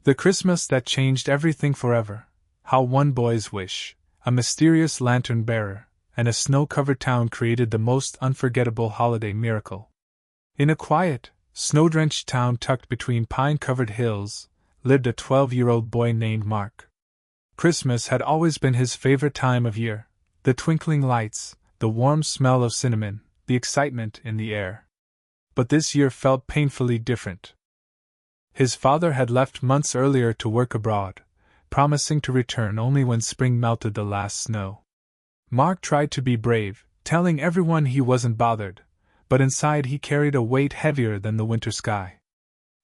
The Christmas that changed everything forever. How one boy's wish, a mysterious lantern bearer, and a snow-covered town created the most unforgettable holiday miracle. In a quiet, snow-drenched town tucked between pine-covered hills, lived a 12-year-old boy named Mark. Christmas had always been his favorite time of year, the twinkling lights, the warm smell of cinnamon, the excitement in the air. But this year felt painfully different. His father had left months earlier to work abroad, promising to return only when spring melted the last snow. Mark tried to be brave, telling everyone he wasn't bothered, but inside he carried a weight heavier than the winter sky.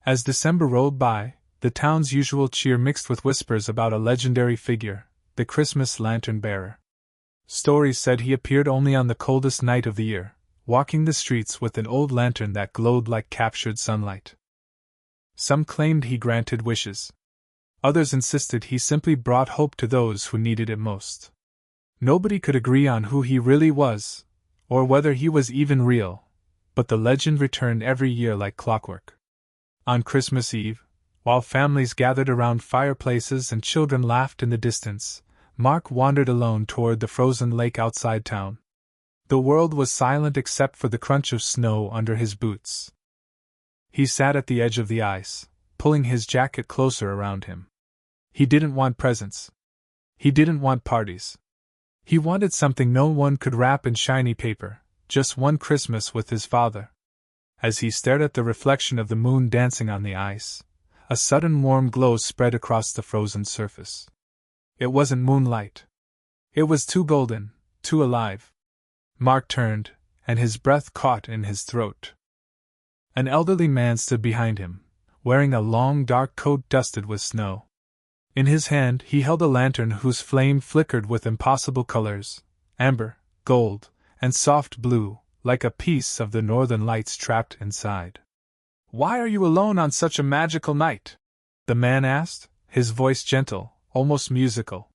As December rolled by, the town's usual cheer mixed with whispers about a legendary figure, the Christmas lantern bearer. Stories said he appeared only on the coldest night of the year, walking the streets with an old lantern that glowed like captured sunlight. Some claimed he granted wishes. Others insisted he simply brought hope to those who needed it most. Nobody could agree on who he really was, or whether he was even real, but the legend returned every year like clockwork. On Christmas Eve, while families gathered around fireplaces and children laughed in the distance, Mark wandered alone toward the frozen lake outside town. The world was silent except for the crunch of snow under his boots. He sat at the edge of the ice, pulling his jacket closer around him. He didn't want presents. He didn't want parties. He wanted something no one could wrap in shiny paper, just one Christmas with his father. As he stared at the reflection of the moon dancing on the ice, a sudden warm glow spread across the frozen surface. It wasn't moonlight. It was too golden, too alive. Mark turned, and his breath caught in his throat. An elderly man stood behind him, wearing a long dark coat dusted with snow. In his hand he held a lantern whose flame flickered with impossible colors, amber, gold, and soft blue, like a piece of the northern lights trapped inside. "Why are you alone on such a magical night?" the man asked, his voice gentle, almost musical.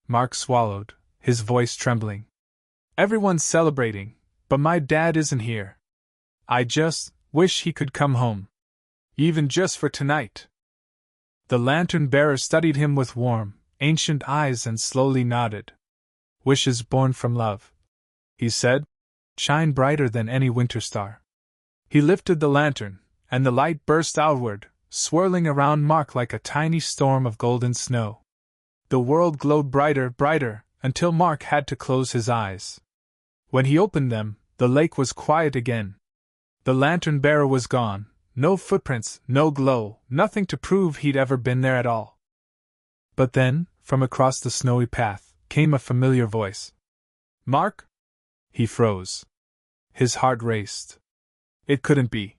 Mark swallowed, his voice trembling. "Everyone's celebrating, but my dad isn't here. I just wish he could come home. Even just for tonight." The lantern bearer studied him with warm, ancient eyes and slowly nodded. "Wishes born from love," he said, "shine brighter than any winter star." He lifted the lantern, and the light burst outward, swirling around Mark like a tiny storm of golden snow. The world glowed brighter, brighter, until Mark had to close his eyes. When he opened them, the lake was quiet again. The lantern bearer was gone, no footprints, no glow, nothing to prove he'd ever been there at all. But then, from across the snowy path, came a familiar voice. "Mark?" He froze. His heart raced. It couldn't be.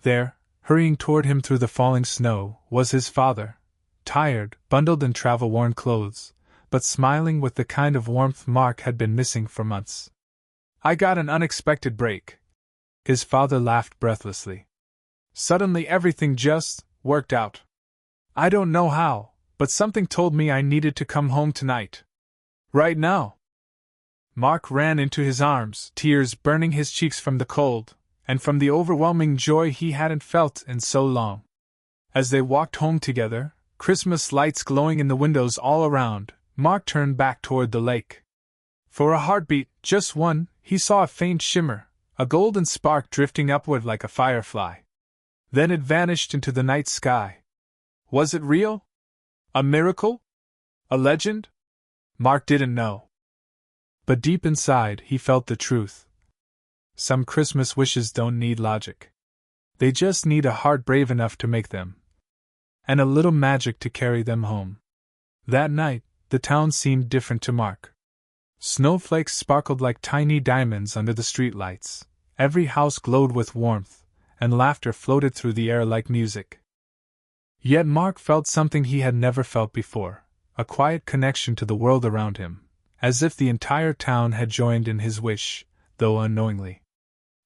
There, hurrying toward him through the falling snow, was his father, tired, bundled in travel-worn clothes, but smiling with the kind of warmth Mark had been missing for months. "I got an unexpected break." His father laughed breathlessly. "Suddenly everything just worked out. I don't know how, but something told me I needed to come home tonight. Right now." Mark ran into his arms, tears burning his cheeks from the cold, and from the overwhelming joy he hadn't felt in so long. As they walked home together, Christmas lights glowing in the windows all around, Mark turned back toward the lake. For a heartbeat, just one, he saw a faint shimmer, a golden spark drifting upward like a firefly. Then it vanished into the night sky. Was it real? A miracle? A legend? Mark didn't know. But deep inside he felt the truth. Some Christmas wishes don't need logic. They just need a heart brave enough to make them. And a little magic to carry them home. That night, the town seemed different to Mark. Snowflakes sparkled like tiny diamonds under the streetlights, every house glowed with warmth, and laughter floated through the air like music. Yet Mark felt something he had never felt before, a quiet connection to the world around him, as if the entire town had joined in his wish, though unknowingly.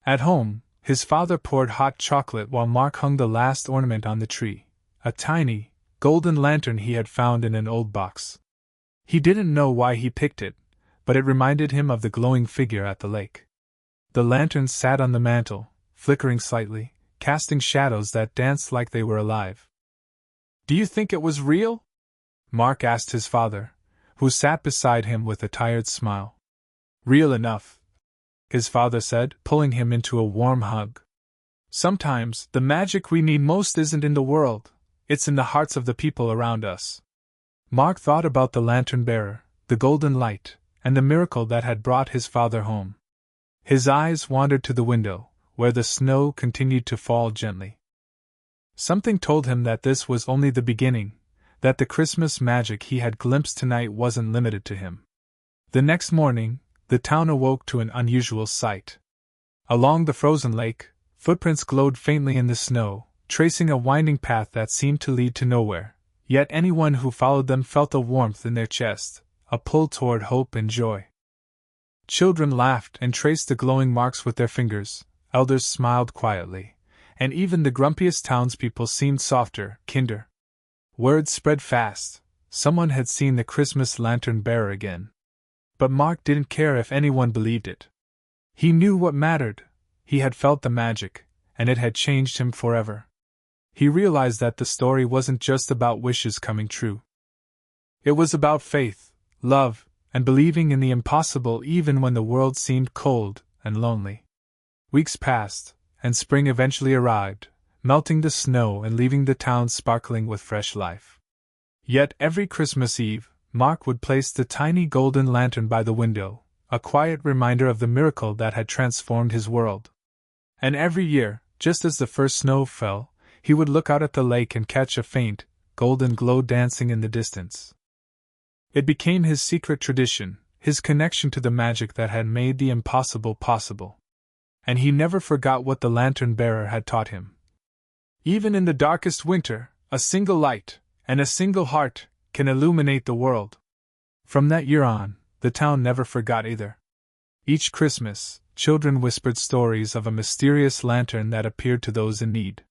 At home, his father poured hot chocolate while Mark hung the last ornament on the tree, a tiny, golden lantern he had found in an old box. He didn't know why he picked it, but it reminded him of the glowing figure at the lake. The lantern sat on the mantel, flickering slightly, casting shadows that danced like they were alive. Do you think it was real? Mark asked his father, who sat beside him with a tired smile. Real enough, his father said, pulling him into a warm hug. Sometimes, the magic we need most isn't in the world, it's in the hearts of the people around us. Mark thought about the lantern bearer, the golden light, and the miracle that had brought his father home. His eyes wandered to the window, where the snow continued to fall gently. Something told him that this was only the beginning, that the Christmas magic he had glimpsed tonight wasn't limited to him. The next morning, the town awoke to an unusual sight. Along the frozen lake, footprints glowed faintly in the snow, tracing a winding path that seemed to lead to nowhere, yet anyone who followed them felt a warmth in their chest, a pull toward hope and joy. Children laughed and traced the glowing marks with their fingers, elders smiled quietly, and even the grumpiest townspeople seemed softer, kinder. Word spread fast, someone had seen the Christmas lantern bearer again. But Mark didn't care if anyone believed it. He knew what mattered, he had felt the magic, and it had changed him forever. He realized that the story wasn't just about wishes coming true. It was about faith, love, and believing in the impossible even when the world seemed cold and lonely. Weeks passed, and spring eventually arrived, melting the snow and leaving the town sparkling with fresh life. Yet every Christmas Eve, Mark would place the tiny golden lantern by the window, a quiet reminder of the miracle that had transformed his world. And every year, just as the first snow fell, he would look out at the lake and catch a faint, golden glow dancing in the distance. It became his secret tradition, his connection to the magic that had made the impossible possible. And he never forgot what the lantern bearer had taught him. Even in the darkest winter, a single light, and a single heart, can illuminate the world. From that year on, the town never forgot either. Each Christmas, children whispered stories of a mysterious lantern that appeared to those in need.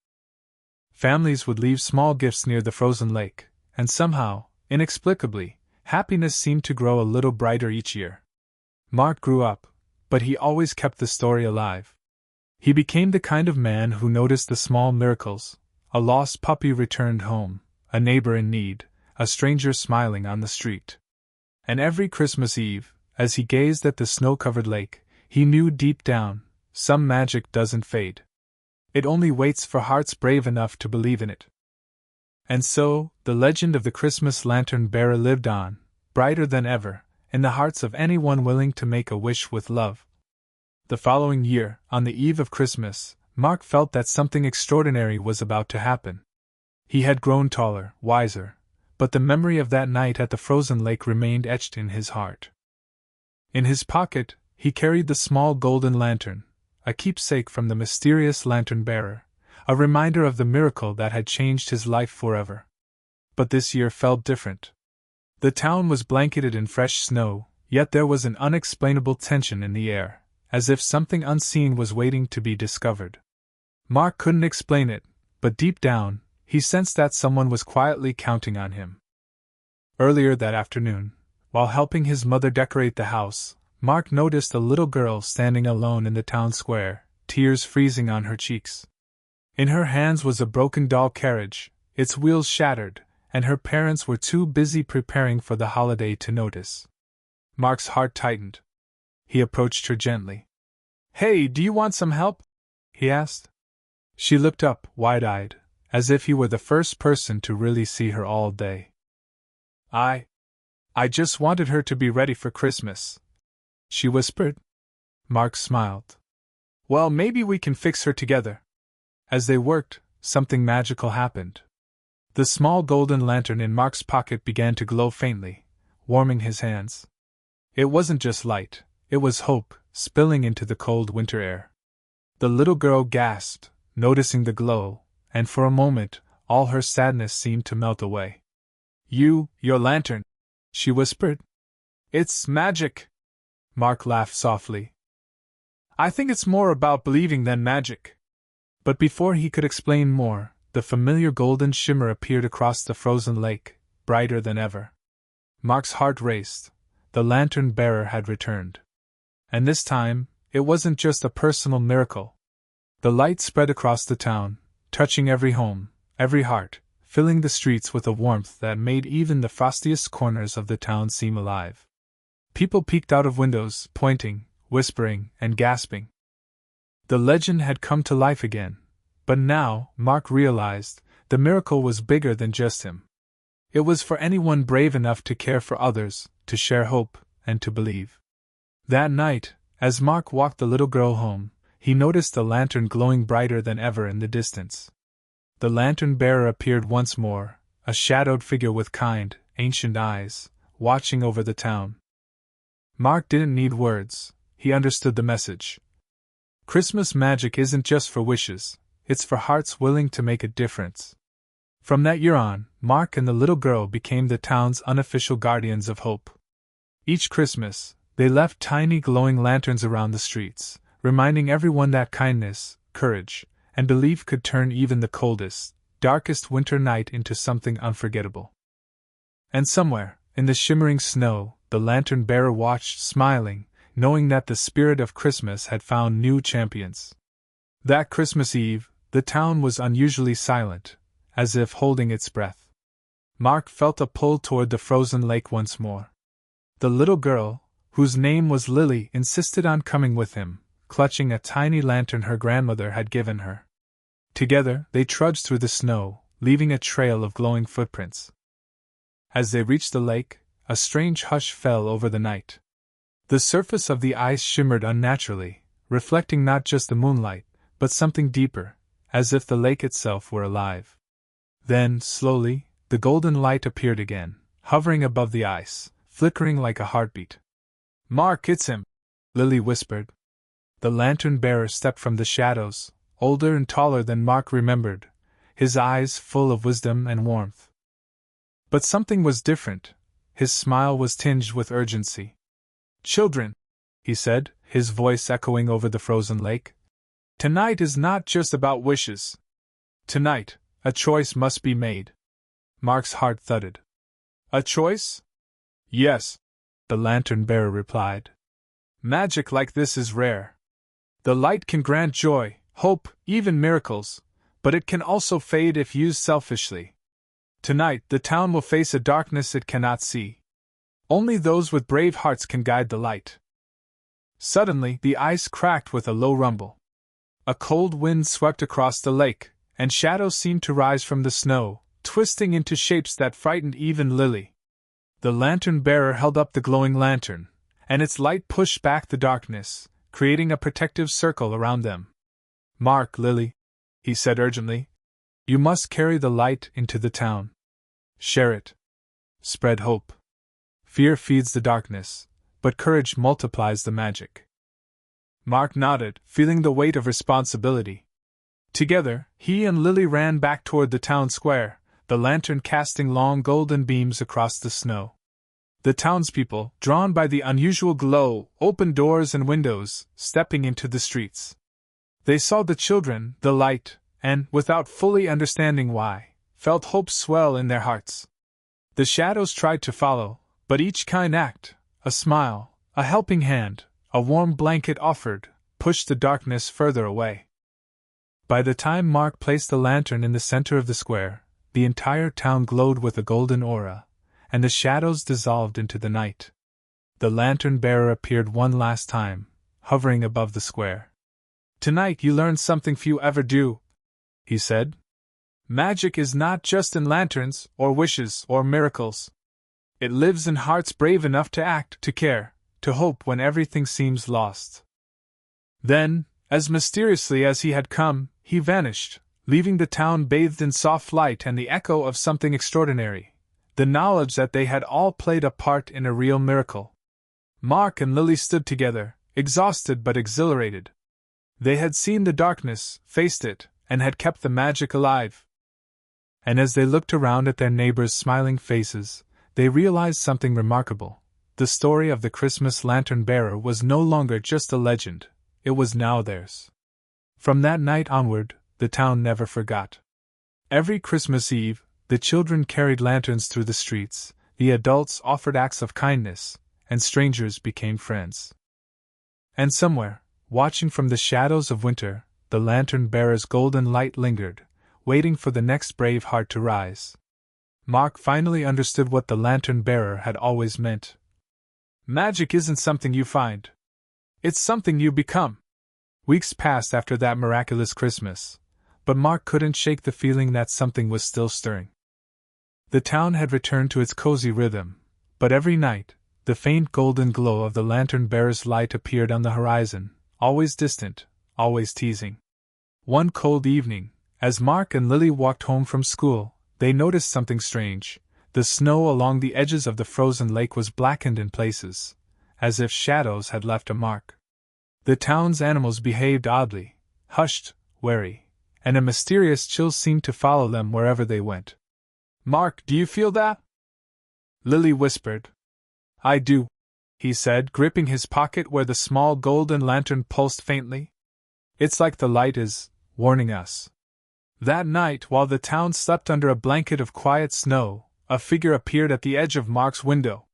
Families would leave small gifts near the frozen lake, and somehow, inexplicably, happiness seemed to grow a little brighter each year. Mark grew up, but he always kept the story alive. He became the kind of man who noticed the small miracles: a lost puppy returned home, a neighbor in need, a stranger smiling on the street. And every Christmas Eve, as he gazed at the snow-covered lake, he knew deep down, some magic doesn't fade. It only waits for hearts brave enough to believe in it. And so, the legend of the Christmas lantern bearer lived on, brighter than ever, in the hearts of anyone willing to make a wish with love. The following year, on the eve of Christmas, Mark felt that something extraordinary was about to happen. He had grown taller, wiser, but the memory of that night at the frozen lake remained etched in his heart. In his pocket, he carried the small golden lantern, a keepsake from the mysterious lantern bearer, a reminder of the miracle that had changed his life forever. But this year felt different. The town was blanketed in fresh snow, yet there was an unexplainable tension in the air, as if something unseen was waiting to be discovered. Mark couldn't explain it, but deep down, he sensed that someone was quietly counting on him. Earlier that afternoon, while helping his mother decorate the house, Mark noticed a little girl standing alone in the town square, tears freezing on her cheeks. In her hands was a broken doll carriage, its wheels shattered, and her parents were too busy preparing for the holiday to notice. Mark's heart tightened. He approached her gently. "Hey, do you want some help?" he asked. She looked up, wide-eyed, as if he were the first person to really see her all day. I just wanted her to be ready for Christmas," she whispered. Mark smiled. "Well, maybe we can fix her together." As they worked, something magical happened. The small golden lantern in Mark's pocket began to glow faintly, warming his hands. It wasn't just light, it was hope, spilling into the cold winter air. The little girl gasped, noticing the glow, and for a moment, all her sadness seemed to melt away. Your lantern," she whispered. "It's magic." Mark laughed softly. "I think it's more about believing than magic." But before he could explain more, the familiar golden shimmer appeared across the frozen lake, brighter than ever. Mark's heart raced. The lantern bearer had returned. And this time, it wasn't just a personal miracle. The light spread across the town, touching every home, every heart, filling the streets with a warmth that made even the frostiest corners of the town seem alive. People peeked out of windows, pointing, whispering, and gasping. The legend had come to life again, but now, Mark realized, the miracle was bigger than just him. It was for anyone brave enough to care for others, to share hope, and to believe. That night, as Mark walked the little girl home, he noticed the lantern glowing brighter than ever in the distance. The lantern-bearer appeared once more, a shadowed figure with kind, ancient eyes, watching over the town. Mark didn't need words, he understood the message. Christmas magic isn't just for wishes, it's for hearts willing to make a difference. From that year on, Mark and the little girl became the town's unofficial guardians of hope. Each Christmas, they left tiny glowing lanterns around the streets, reminding everyone that kindness, courage, and belief could turn even the coldest, darkest winter night into something unforgettable. And somewhere, in the shimmering snow, the lantern-bearer watched, smiling, knowing that the spirit of Christmas had found new champions. That Christmas Eve, the town was unusually silent, as if holding its breath. Mark felt a pull toward the frozen lake once more. The little girl, whose name was Lily, insisted on coming with him, clutching a tiny lantern her grandmother had given her. Together, they trudged through the snow, leaving a trail of glowing footprints. As they reached the lake, a strange hush fell over the night. The surface of the ice shimmered unnaturally, reflecting not just the moonlight, but something deeper, as if the lake itself were alive. Then, slowly, the golden light appeared again, hovering above the ice, flickering like a heartbeat. "Mark, it's him!" Lily whispered. The lantern-bearer stepped from the shadows, older and taller than Mark remembered, his eyes full of wisdom and warmth. But something was different. His smile was tinged with urgency. "Children," he said, his voice echoing over the frozen lake, "tonight is not just about wishes. Tonight, a choice must be made." Mark's heart thudded. "A choice?" "Yes," the lantern-bearer replied. "Magic like this is rare. The light can grant joy, hope, even miracles, but it can also fade if used selfishly. Tonight, the town will face a darkness it cannot see. Only those with brave hearts can guide the light." Suddenly, the ice cracked with a low rumble. A cold wind swept across the lake, and shadows seemed to rise from the snow, twisting into shapes that frightened even Lily. The lantern-bearer held up the glowing lantern, and its light pushed back the darkness, creating a protective circle around them. "Mark, Lily," he said urgently, "you must carry the light into the town. Share it. Spread hope. Fear feeds the darkness, but courage multiplies the magic." Mark nodded, feeling the weight of responsibility. Together, he and Lily ran back toward the town square, the lantern casting long golden beams across the snow. The townspeople, drawn by the unusual glow, opened doors and windows, stepping into the streets. They saw the children, the light, and, without fully understanding why, felt hope swell in their hearts. The shadows tried to follow, but each kind act, a smile, a helping hand, a warm blanket offered, pushed the darkness further away. By the time Mark placed the lantern in the center of the square, the entire town glowed with a golden aura, and the shadows dissolved into the night. The lantern-bearer appeared one last time, hovering above the square. "Tonight you learned something few ever do," he said. "Magic is not just in lanterns, or wishes, or miracles. It lives in hearts brave enough to act, to care, to hope when everything seems lost." Then, as mysteriously as he had come, he vanished, leaving the town bathed in soft light and the echo of something extraordinary, the knowledge that they had all played a part in a real miracle. Mark and Lily stood together, exhausted but exhilarated. They had seen the darkness, faced it, and had kept the magic alive. And as they looked around at their neighbors' smiling faces, they realized something remarkable. The story of the Christmas lantern-bearer was no longer just a legend, it was now theirs. From that night onward, the town never forgot. Every Christmas Eve, the children carried lanterns through the streets, the adults offered acts of kindness, and strangers became friends. And somewhere, watching from the shadows of winter, the lantern-bearer's golden light lingered, waiting for the next brave heart to rise. Mark finally understood what the lantern bearer had always meant. Magic isn't something you find. It's something you become. Weeks passed after that miraculous Christmas, but Mark couldn't shake the feeling that something was still stirring. The town had returned to its cozy rhythm, but every night, the faint golden glow of the lantern bearer's light appeared on the horizon, always distant, always teasing. One cold evening, as Mark and Lily walked home from school, they noticed something strange. The snow along the edges of the frozen lake was blackened in places, as if shadows had left a mark. The town's animals behaved oddly, hushed, wary, and a mysterious chill seemed to follow them wherever they went. Mark, do you feel that? Lily whispered. I do, he said, gripping his pocket where the small golden lantern pulsed faintly. It's like the light is warning us. That night, while the town slept under a blanket of quiet snow, a figure appeared at the edge of Mark's window.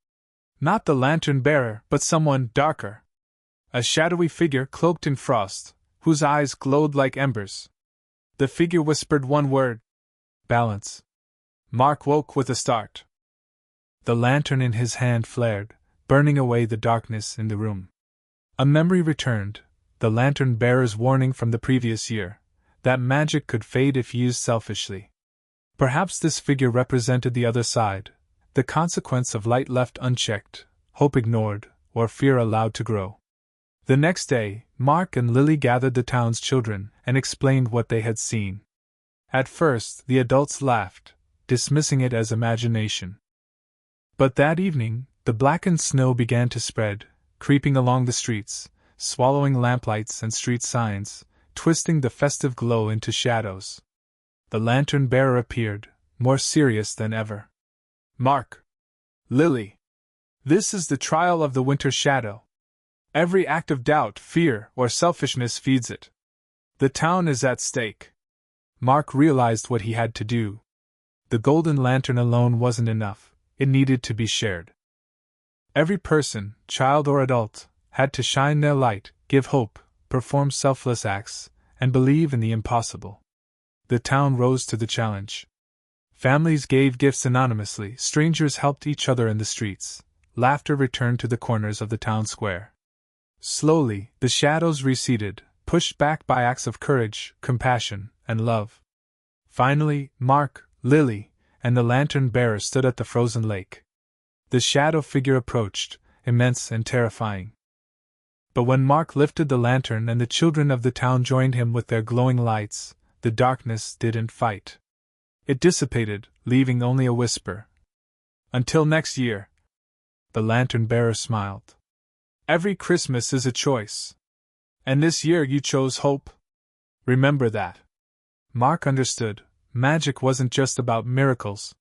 Not the lantern bearer, but someone darker. A shadowy figure cloaked in frost, whose eyes glowed like embers. The figure whispered one word: balance. Mark woke with a start. The lantern in his hand flared, burning away the darkness in the room. A memory returned, the lantern bearer's warning from the previous year, that magic could fade if used selfishly. Perhaps this figure represented the other side, the consequence of light left unchecked, hope ignored, or fear allowed to grow. The next day, Mark and Lily gathered the town's children and explained what they had seen. At first, the adults laughed, dismissing it as imagination. But that evening, the blackened snow began to spread, creeping along the streets, swallowing lamplights and street signs, twisting the festive glow into shadows. The lantern bearer appeared, more serious than ever. Mark. Lily. This is the trial of the winter shadow. Every act of doubt, fear, or selfishness feeds it. The town is at stake. Mark realized what he had to do. The golden lantern alone wasn't enough, it needed to be shared. Every person, child or adult, had to shine their light, give hope, perform selfless acts, and believe in the impossible. The town rose to the challenge. Families gave gifts anonymously, strangers helped each other in the streets, laughter returned to the corners of the town square. Slowly, the shadows receded, pushed back by acts of courage, compassion, and love. Finally, Mark, Lily, and the lantern bearer stood at the frozen lake. The shadow figure approached, immense and terrifying. But when Mark lifted the lantern and the children of the town joined him with their glowing lights, the darkness didn't fight. It dissipated, leaving only a whisper. Until next year. The lantern bearer smiled. Every Christmas is a choice. And this year you chose hope. Remember that. Mark understood. Magic wasn't just about miracles.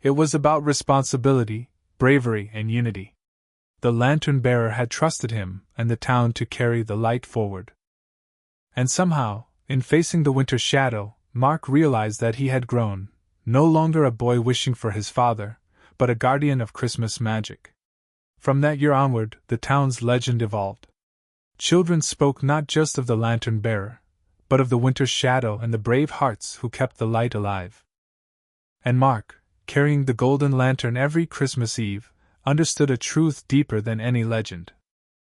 It was about responsibility, bravery, and unity. The lantern bearer had trusted him and the town to carry the light forward. And somehow, in facing the winter shadow, Mark realized that he had grown, no longer a boy wishing for his father, but a guardian of Christmas magic. From that year onward, the town's legend evolved. Children spoke not just of the lantern bearer, but of the winter shadow and the brave hearts who kept the light alive. And Mark, carrying the golden lantern every Christmas Eve, understood a truth deeper than any legend.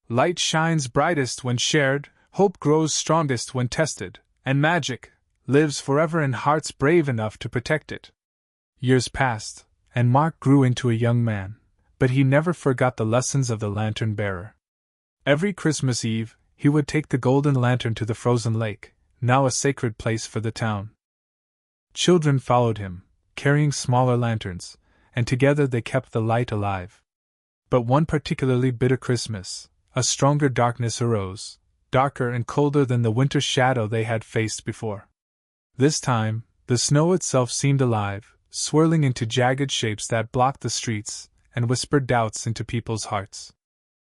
Light shines brightest when shared, hope grows strongest when tested, and magic lives forever in hearts brave enough to protect it. Years passed, and Mark grew into a young man, but he never forgot the lessons of the lantern bearer. Every Christmas Eve, he would take the golden lantern to the frozen lake, now a sacred place for the town. Children followed him, carrying smaller lanterns, and together they kept the light alive. But one particularly bitter Christmas, a stronger darkness arose, darker and colder than the winter shadow they had faced before. This time, the snow itself seemed alive, swirling into jagged shapes that blocked the streets and whispered doubts into people's hearts.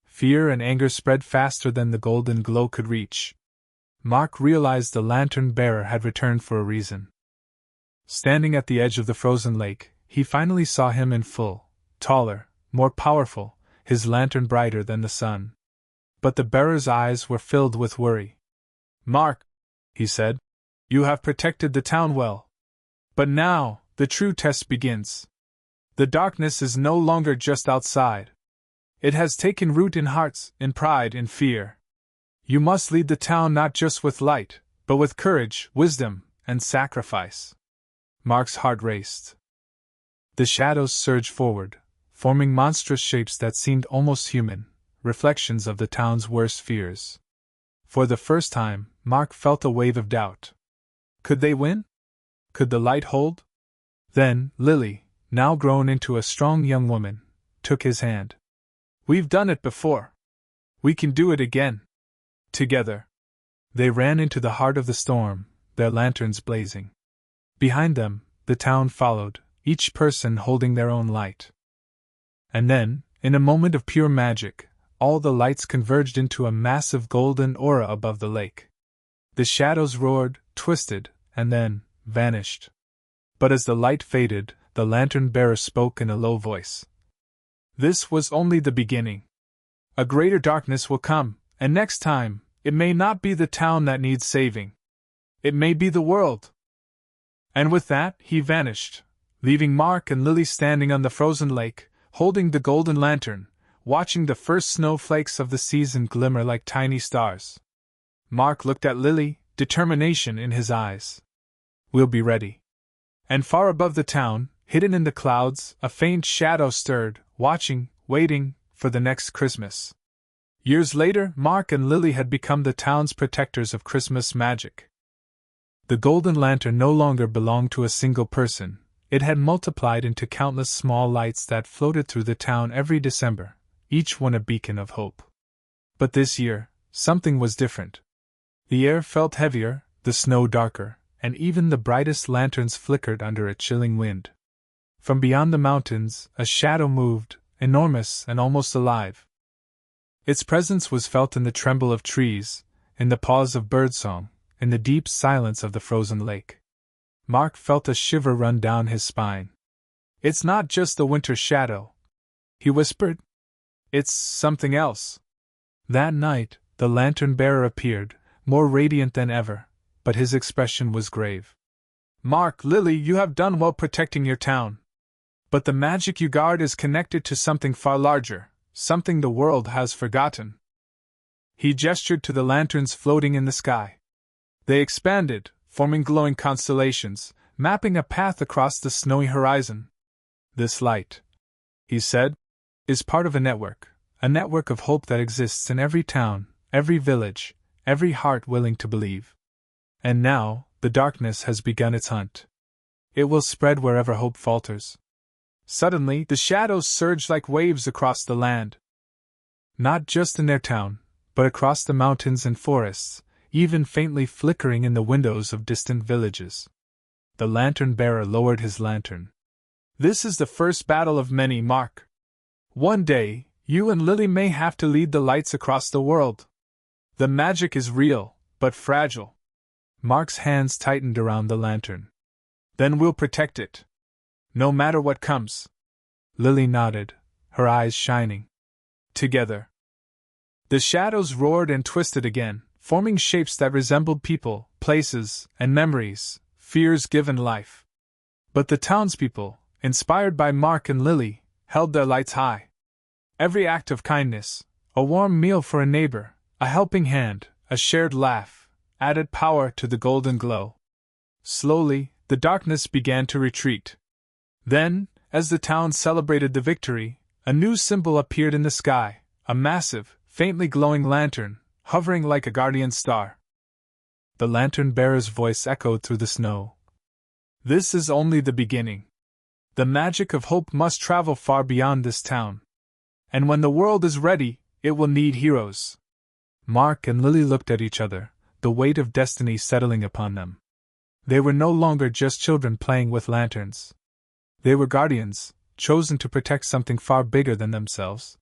Fear and anger spread faster than the golden glow could reach. Mark realized the lantern bearer had returned for a reason. Standing at the edge of the frozen lake, he finally saw him in full, taller, more powerful, his lantern brighter than the sun. But the bearer's eyes were filled with worry. Mark, he said, you have protected the town well, But now, the true test begins. The darkness is no longer just outside. It has taken root in hearts, in pride, in fear. You must lead the town not just with light, but with courage, wisdom, and sacrifice. Mark's heart raced. The shadows surged forward, forming monstrous shapes that seemed almost human, reflections of the town's worst fears. For the first time, Mark felt a wave of doubt. Could they win? Could the light hold? Then, Lily, now grown into a strong young woman, took his hand. We've done it before. We can do it again. Together. They ran into the heart of the storm, their lanterns blazing. Behind them, the town followed, each person holding their own light. And then, in a moment of pure magic, all the lights converged into a massive golden aura above the lake. The shadows roared, twisted, and then vanished. But as the light faded, the lantern-bearer spoke in a low voice. This was only the beginning. A greater darkness will come, and next time, it may not be the town that needs saving. It may be the world. And with that, he vanished, leaving Mark and Lily standing on the frozen lake, holding the golden lantern, watching the first snowflakes of the season glimmer like tiny stars. Mark looked at Lily, determination in his eyes. We'll be ready. And far above the town, hidden in the clouds, a faint shadow stirred, watching, waiting, for the next Christmas. Years later, Mark and Lily had become the town's protectors of Christmas magic. The golden lantern no longer belonged to a single person. It had multiplied into countless small lights that floated through the town every December, each one a beacon of hope. But this year, something was different. The air felt heavier, the snow darker, and even the brightest lanterns flickered under a chilling wind. From beyond the mountains, a shadow moved, enormous and almost alive. Its presence was felt in the tremble of trees, in the pause of birdsong, in the deep silence of the frozen lake. Mark felt a shiver run down his spine. It's not just the winter shadow, he whispered. It's something else. That night, the lantern-bearer appeared, more radiant than ever, but his expression was grave. Mark, Lily, you have done well protecting your town. But the magic you guard is connected to something far larger, something the world has forgotten. He gestured to the lanterns floating in the sky. They expanded, forming glowing constellations, mapping a path across the snowy horizon. This light, he said, is part of a network of hope that exists in every town, every village, every heart willing to believe. And now, the darkness has begun its hunt. It will spread wherever hope falters. Suddenly, the shadows surged like waves across the land. Not just in their town, but across the mountains and forests, even faintly flickering in the windows of distant villages. The lantern-bearer lowered his lantern. This is the first battle of many, Mark. One day, you and Lily may have to lead the lights across the world. The magic is real, but fragile. Mark's hands tightened around the lantern. Then we'll protect it. No matter what comes. Lily nodded, her eyes shining. Together. The shadows roared and twisted again, forming shapes that resembled people, places, and memories, fears given life. But the townspeople, inspired by Mark and Lily, held their lights high. Every act of kindness, a warm meal for a neighbor, a helping hand, a shared laugh, added power to the golden glow. Slowly, the darkness began to retreat. Then, as the town celebrated the victory, a new symbol appeared in the sky, a massive, faintly glowing lantern, hovering like a guardian star. The lantern-bearer's voice echoed through the snow. This is only the beginning. The magic of hope must travel far beyond this town. And when the world is ready, it will need heroes. Mark and Lily looked at each other, the weight of destiny settling upon them. They were no longer just children playing with lanterns. They were guardians, chosen to protect something far bigger than themselves.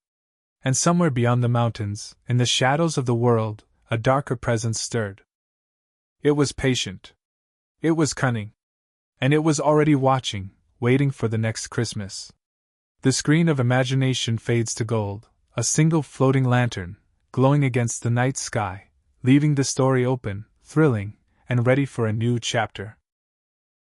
And somewhere beyond the mountains, in the shadows of the world, a darker presence stirred. It was patient. It was cunning. And it was already watching, waiting for the next Christmas. The screen of imagination fades to gold, a single floating lantern, glowing against the night sky, leaving the story open, thrilling, and ready for a new chapter.